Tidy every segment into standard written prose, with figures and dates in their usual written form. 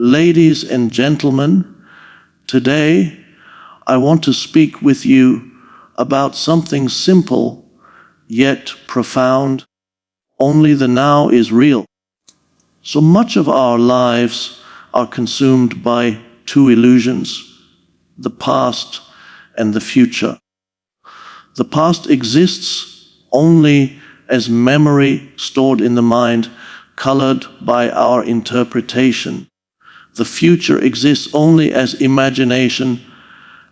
Ladies and gentlemen, today I want to speak with you about something simple yet profound. Only the now is real. So much of our lives are consumed by two illusions, the past and the future. The past exists only as memory stored in the mind, colored by our interpretation. The future exists only as imagination,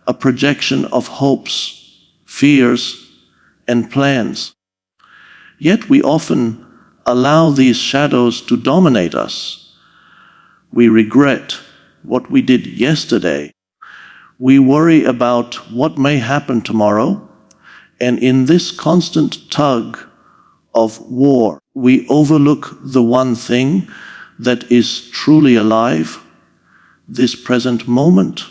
a projection of hopes, fears, and plans. Yet we often allow these shadows to dominate us. We regret what we did yesterday. We worry about what may happen tomorrow. And in this constant tug of war, we overlook the one thing that is truly alive, this present moment.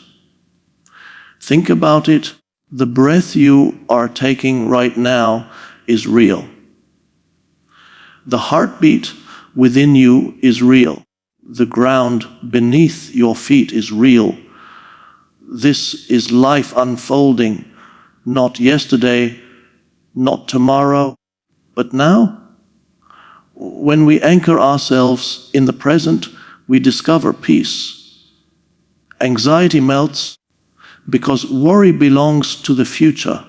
Think about it. The breath you are taking right now is real. The heartbeat within you is real. The ground beneath your feet is real. This is life unfolding, not yesterday, not tomorrow, but now. When we anchor ourselves in the present, we discover peace. Anxiety melts because worry belongs to the future.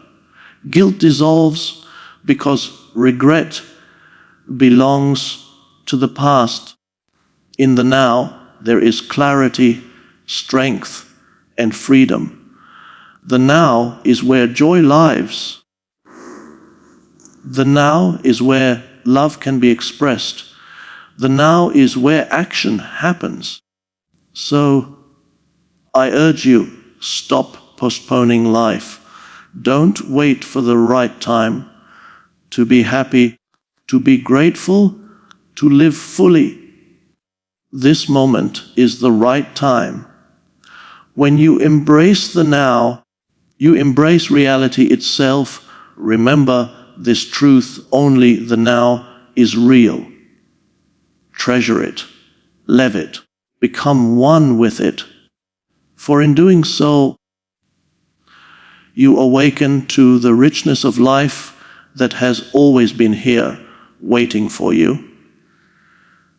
Guilt dissolves because regret belongs to the past. In the now, there is clarity, strength, and freedom. The now is where joy lives. The now is where love can be expressed. The now is where action happens. So, I urge you, stop postponing life. Don't wait for the right time to be happy, to be grateful, to live fully. This moment is the right time. When you embrace the now, you embrace reality itself. Remember this truth: only the now is real. Treasure it, live it, become one with it. For in doing so, you awaken to the richness of life that has always been here, waiting for you.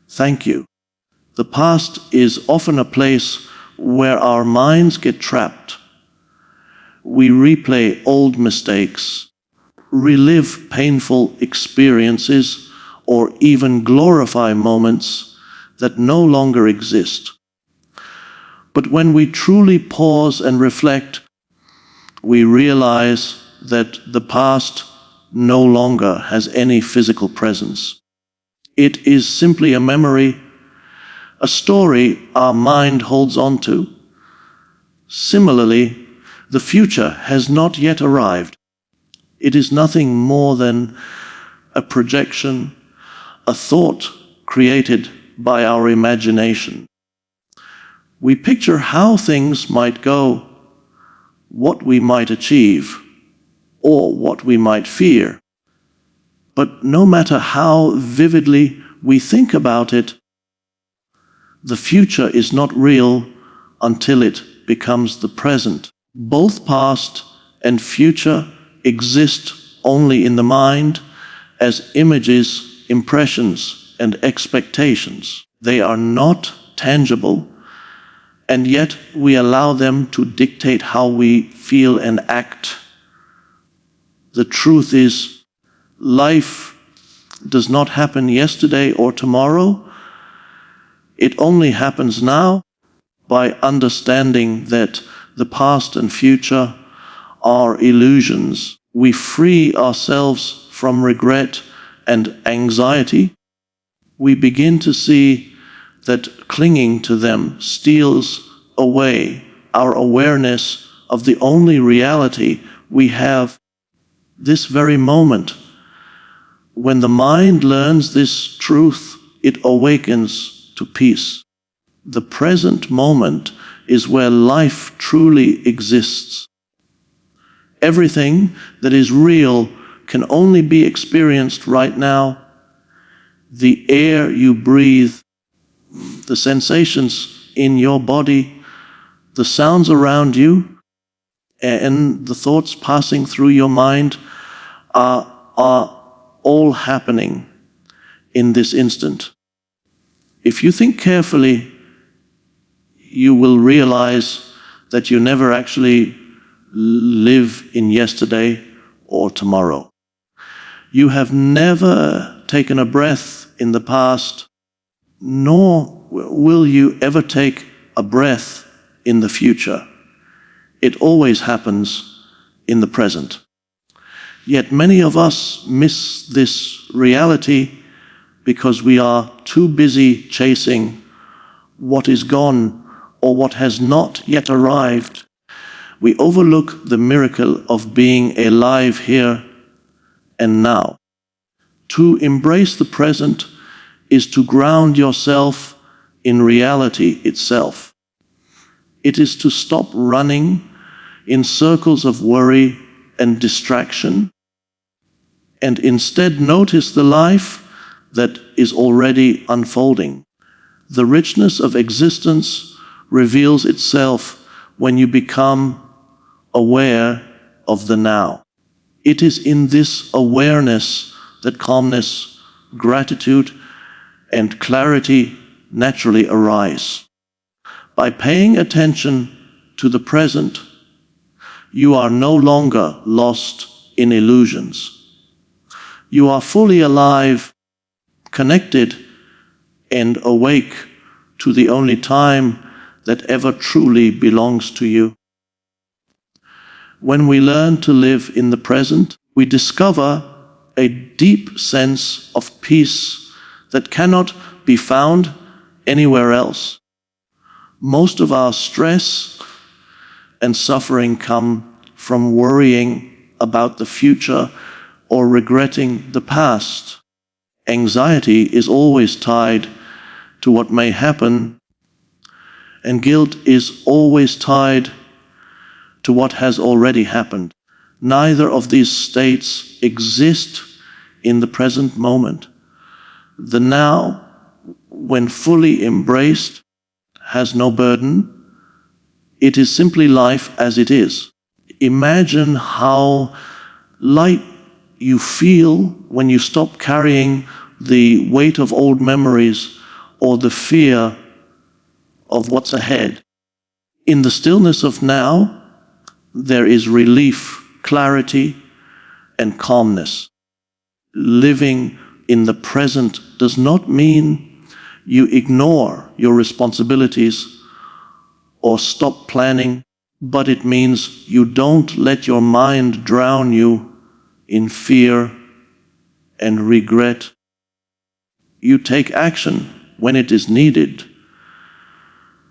Thank you. The past is often a place where our minds get trapped. We replay old mistakes, relive painful experiences, or even glorify moments that no longer exist. But when we truly pause and reflect, we realize that the past no longer has any physical presence. It is simply a memory, a story our mind holds on to. Similarly, the future has not yet arrived. It is nothing more than a projection, a thought created by our imagination. We picture how things might go, what we might achieve, or what we might fear. But no matter how vividly we think about it, the future is not real until it becomes the present. Both past and future exist only in the mind as images, impressions, and expectations. They are not tangible, and yet we allow them to dictate how we feel and act. The truth is, life does not happen yesterday or tomorrow. It only happens now. By understanding that the past and future are illusions, we free ourselves from regret and anxiety. We begin to see that clinging to them steals away our awareness of the only reality we have, this very moment. When the mind learns this truth, it awakens to peace. The present moment is where life truly exists. Everything that is real can only be experienced right now. The air you breathe, the sensations in your body, the sounds around you, and the thoughts passing through your mind are all happening in this instant. If you think carefully, you will realize that you never actually live in yesterday or tomorrow. You have never taken a breath in the past, nor will you ever take a breath in the future. It always happens in the present. Yet many of us miss this reality because we are too busy chasing what is gone or what has not yet arrived. We overlook the miracle of being alive here and now. To embrace the present is to ground yourself in reality itself. It is to stop running in circles of worry and distraction, and instead notice the life that is already unfolding. The richness of existence reveals itself when you become aware of the now. It is in this awareness that calmness, gratitude, and clarity naturally arise. By paying attention to the present, you are no longer lost in illusions. You are fully alive, connected, and awake to the only time that ever truly belongs to you. When we learn to live in the present, we discover a deep sense of peace that cannot be found anywhere else. Most of our stress and suffering come from worrying about the future or regretting the past. Anxiety is always tied to what may happen, and guilt is always tied to what has already happened. Neither of these states exist in the present moment. The now, when fully embraced, has no burden. It is simply life as it is. Imagine how light you feel when you stop carrying the weight of old memories or the fear of what's ahead. In the stillness of now, there is relief, clarity, and calmness. Living in the present does not mean you ignore your responsibilities or stop planning, but it means you don't let your mind drown you in fear and regret. You take action when it is needed,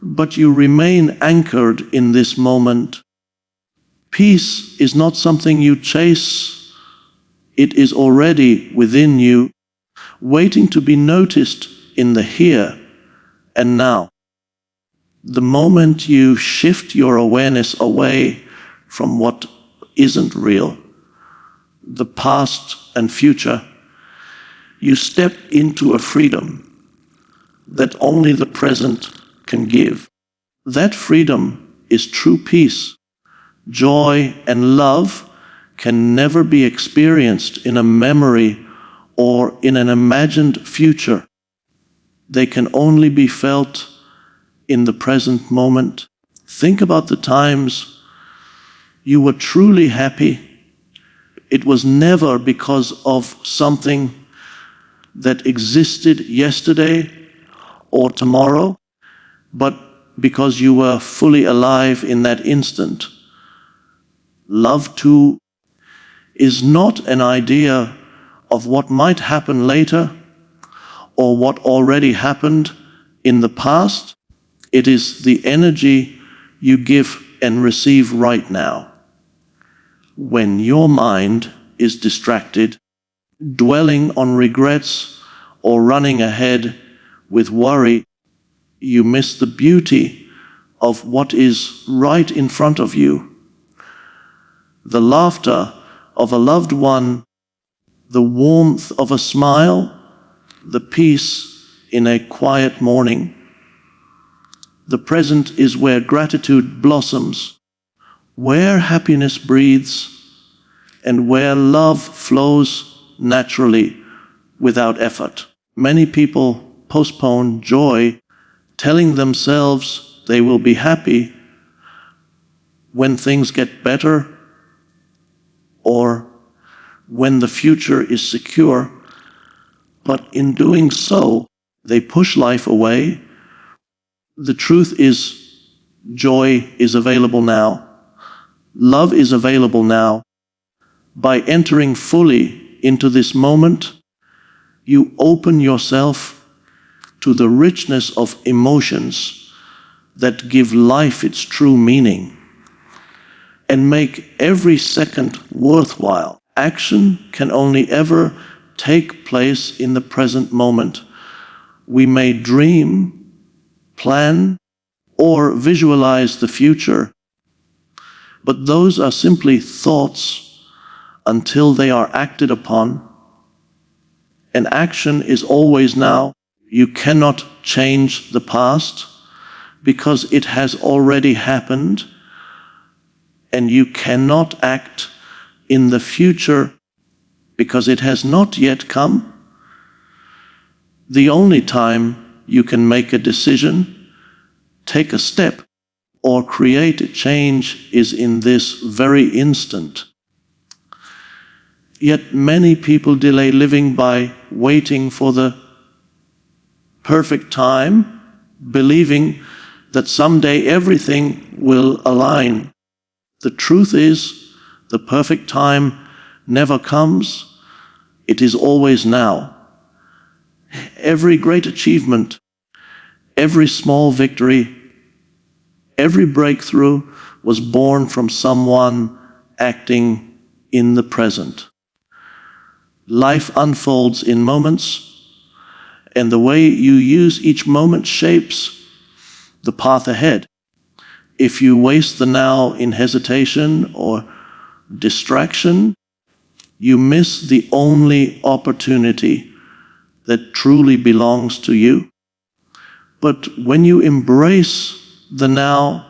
but you remain anchored in this moment. Peace is not something you chase. It is already within you, waiting to be noticed in the here and now. The moment you shift your awareness away from what isn't real, the past and future, you step into a freedom that only the present can give. That freedom is true peace. Joy and love can never be experienced in a memory or in an imagined future. They can only be felt in the present moment. Think about the times you were truly happy. It was never because of something that existed yesterday or tomorrow, but because you were fully alive in that instant. Love, too, is not an idea of what might happen later or what already happened in the past. It is the energy you give and receive right now. When your mind is distracted, dwelling on regrets or running ahead with worry, you miss the beauty of what is right in front of you. The laughter of a loved one, the warmth of a smile, the peace in a quiet morning. The present is where gratitude blossoms, where happiness breathes, and where love flows naturally without effort. Many people postpone joy, telling themselves they will be happy when things get better or when the future is secure, but in doing so, they push life away. The truth is, joy is available now. Love is available now. By entering fully into this moment, you open yourself to the richness of emotions that give life its true meaning and make every second worthwhile. Action can only ever take place in the present moment. We may dream, plan, or visualize the future, but those are simply thoughts until they are acted upon. And action is always now. You cannot change the past because it has already happened, and you cannot act in the future because it has not yet come. The only time you can make a decision, take a step, or create a change is in this very instant. Yet many people delay living by waiting for the perfect time, believing that someday everything will align. The truth is, the perfect time never comes. It is always now. Every great achievement, every small victory, every breakthrough was born from someone acting in the present. Life unfolds in moments, and the way you use each moment shapes the path ahead. If you waste the now in hesitation or distraction, you miss the only opportunity that truly belongs to you. But when you embrace the now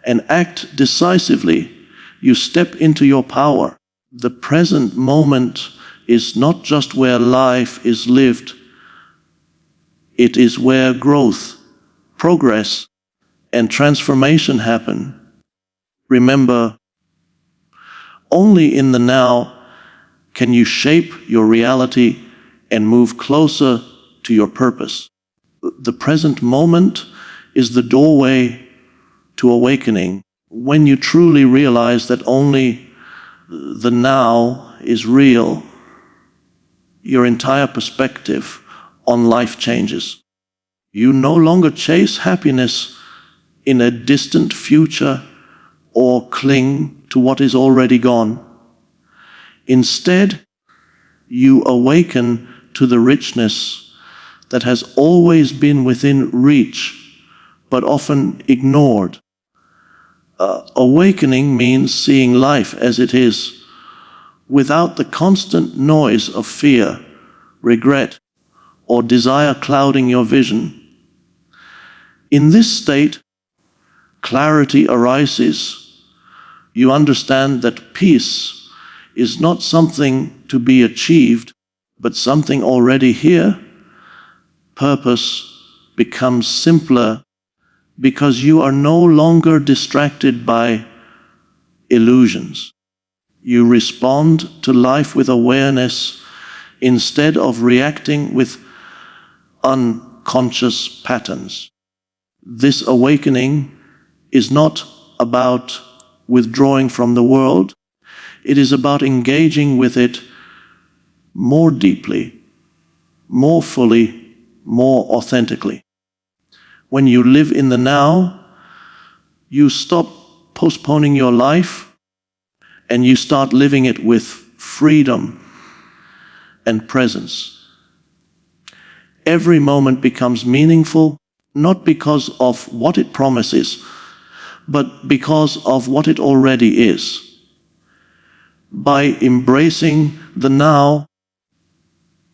and act decisively, you step into your power. The present moment is not just where life is lived, it is where growth, progress, and transformation happen. Remember, only in the now can you shape your reality and move closer to your purpose. The present moment is the doorway to awakening. When you truly realize that only the now is real, your entire perspective on life changes. You no longer chase happiness in a distant future or cling to what is already gone. Instead, you awaken to the richness that has always been within reach, but often ignored. Awakening means seeing life as it is, without the constant noise of fear, regret, or desire clouding your vision. In this state, clarity arises. You understand that peace is not something to be achieved, but something already here. Purpose becomes simpler because you are no longer distracted by illusions. You respond to life with awareness instead of reacting with unconscious patterns. This awakening is not about withdrawing from the world. It is about engaging with it more deeply, more fully, more authentically. When you live in the now, you stop postponing your life and you start living it with freedom and presence. Every moment becomes meaningful, not because of what it promises, but because of what it already is. By embracing the now,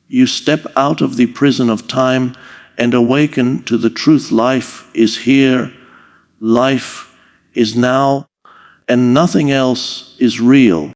you step out of the prison of time and awaken to the truth. Life is here Life is now, and nothing else is real.